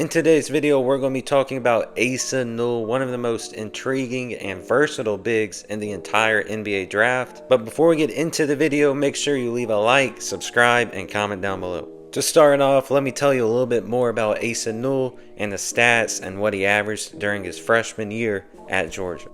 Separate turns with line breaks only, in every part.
In today's video, we're going to be talking about Asa Newell, one of the most intriguing and versatile bigs in the entire NBA draft. But before we get into the video, make sure you leave a like, subscribe, and comment down below. To start off, let me tell you a little bit more about Asa Newell and the stats and what he averaged during his freshman year at Georgia.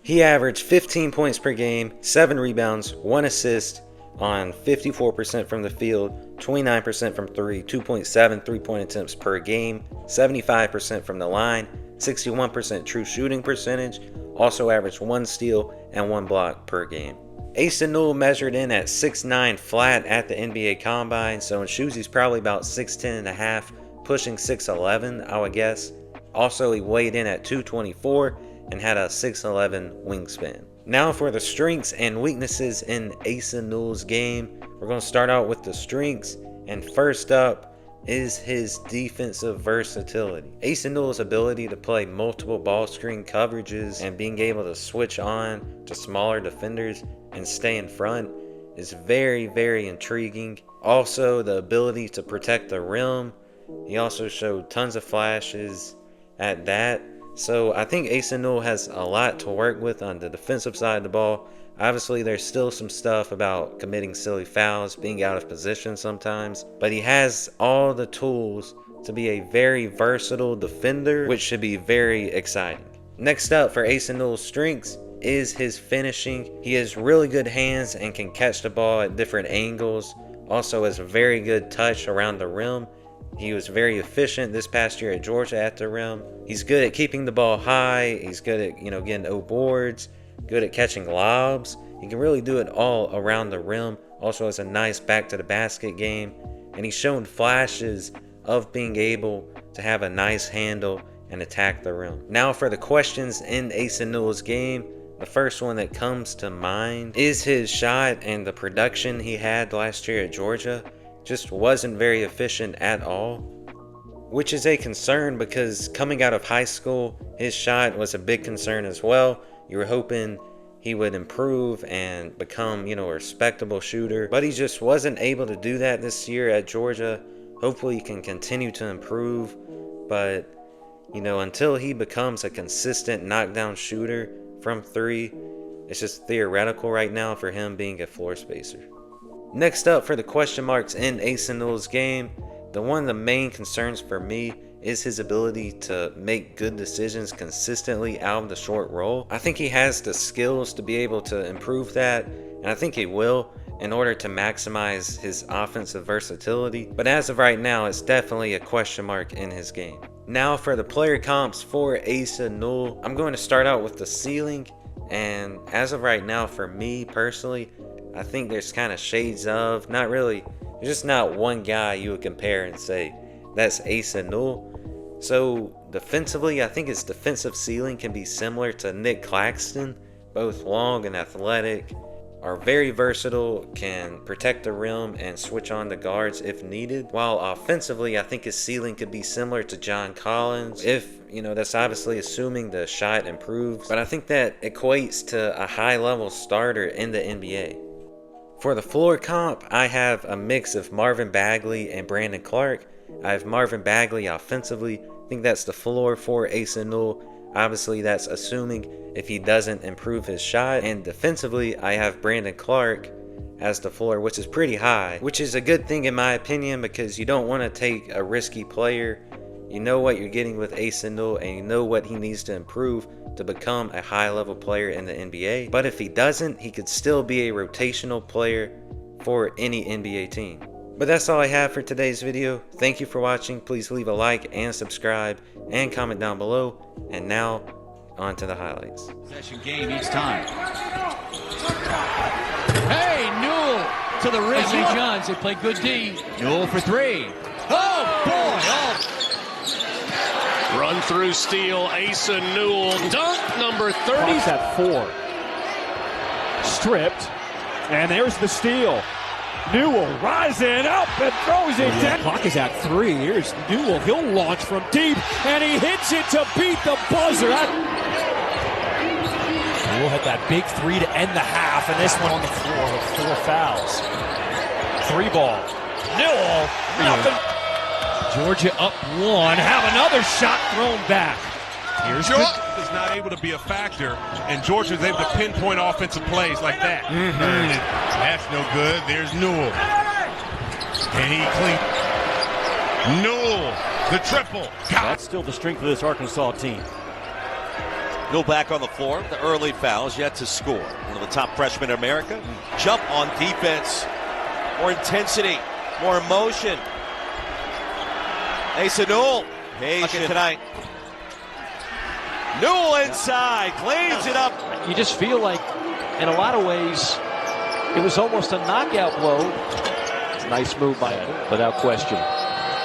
He averaged 15 points per game, 7 rebounds, 1 assist on 54% from the field, 29% from 3, 2.7 3-point attempts per game, 75% from the line, 61% true shooting percentage, also averaged 1 steal and 1 block per game. Asa Newell measured in at 6'9" flat at the NBA Combine, so in shoes he's probably about 6'10 and a half, pushing 6'11 I would guess. Also he weighed in at 224 and had a 6'11 wingspan. Now for the strengths and weaknesses in Asa Newell's game. We're going to start out with the strengths, and first up is his defensive versatility. Asa Newell's ability to play multiple ball screen coverages and being able to switch on to smaller defenders and stay in front is very, very intriguing. Also, the ability to protect the rim. He also showed tons of flashes at that. So I think Asa Newell has a lot to work with on the defensive side of the ball. Obviously, there's still some stuff about committing silly fouls, being out of position sometimes, but he has all the tools to be a very versatile defender, which should be very exciting. Next up for Asa Newell's strengths is his finishing. He has really good hands and can catch the ball at different angles. Also has a very good touch around the rim. He was very efficient this past year at Georgia at the rim. He's good at keeping the ball high. He's good at, getting O boards, good at catching lobs. He can really do it all around the rim. Also has a nice back to the basket game. And he's shown flashes of being able to have a nice handle and attack the rim. Now for the questions in Asa Newell's game. The first one that comes to mind is his shot and the production he had last year at Georgia. Just wasn't very efficient at all, which is a concern because coming out of high school, his shot was a big concern as well. You were hoping he would improve and become, a respectable shooter, but he just wasn't able to do that this year at Georgia. Hopefully he can continue to improve, but, until he becomes a consistent knockdown shooter from 3, it's just theoretical right now for him being a floor spacer. Next up for the question marks in Asa Newell's game, one of the main concerns for me is his ability to make good decisions consistently out of the short roll. I think he has the skills to be able to improve that, and I think he will in order to maximize his offensive versatility. But as of right now, it's definitely a question mark in his game. Now for the player comps for Asa Newell, I'm going to start out with the ceiling, and as of right now for me personally, I think there's kind of shades of, not really, there's just not one guy you would compare and say, that's Asa Newell. So defensively, I think his defensive ceiling can be similar to Nick Claxton, both long and athletic, are very versatile, can protect the rim and switch on the guards if needed. While offensively, I think his ceiling could be similar to John Collins, if, that's obviously assuming the shot improves, but I think that equates to a high-level starter in the NBA. For the floor comp, I have a mix of Marvin Bagley and Brandon Clark. I have Marvin Bagley offensively. I think that's the floor for Asa Newell. Obviously, that's assuming if he doesn't improve his shot. And defensively, I have Brandon Clark as the floor, which is pretty high, which is a good thing in my opinion because you don't want to take a risky player. You know what you're getting with Asa Newell, and you know what he needs to improve to become a high-level player in the NBA. But if he doesn't, he could still be a rotational player for any NBA team. But that's all I have for today's video. Thank you for watching. Please leave a like and subscribe and comment down below. And now, on to the highlights.
Possession game each time. Hey, Newell to the rim. St. John's, they play good D. Newell for 3. Oh, boy. Oh.
Run through steal, Asa Newell, dunk number 30.
Clock's at 4. Stripped, and there's the steal. Newell rising up and throws it down. Clock is at 3. Here's Newell. He'll launch from deep, and he hits it to beat the buzzer. Newell had that big 3 to end the half, and this one on the floor with 4 fouls. 3 ball. Newell, nothing. Georgia up one. Have another shot thrown back. Here's
Georgia is not able to be a factor, and Georgia is able to pinpoint offensive plays like that.
That's no good. There's Newell. And he clean. Newell, the triple.
That's still the strength of this Arkansas team.
Newell back on the floor. The early fouls yet to score. One of the top freshmen in America. Jump on defense. More intensity. More emotion. Asa Newell. Patient tonight. Newell inside. Cleans it up.
You just feel like, in a lot of ways, it was almost a knockout blow. It's a nice move by him, without question.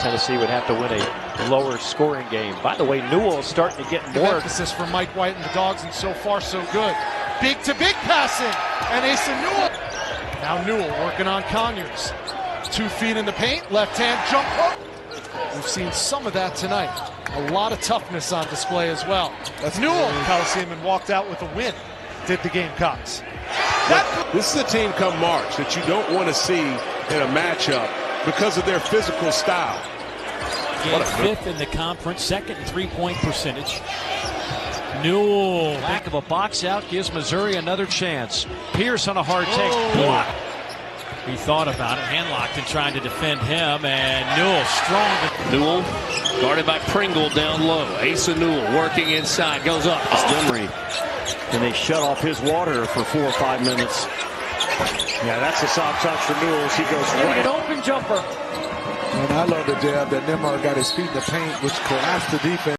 Tennessee would have to win a lower scoring game. By the way, Newell is starting to get more
emphasis for Mike White and the Dogs, and so far so good. Big to big passing, and Asa Newell. Now Newell working on Conyers. 2 feet in the paint, left hand jump hook. We've seen some of that tonight. A lot of toughness on display as well. That's Newell. Coliseum and walked out with a win. Did the Gamecocks.
This is a team come March that you don't want to see in a matchup because of their physical style.
Game 5th in the conference, second in three-point percentage. Newell, back of a box out, gives Missouri another chance. Pierce on a hard take, block. He thought about it, hand-locked and trying to defend him, and Newell strong.
Newell guarded by Pringle down low. Asa Newell working inside, goes up.
And they shut off his water for 4 or 5 minutes. Yeah, that's a soft touch for Newell as he goes right. An open jumper.
And I love the jab that Nembhard got his feet in the paint, which collapsed the defense.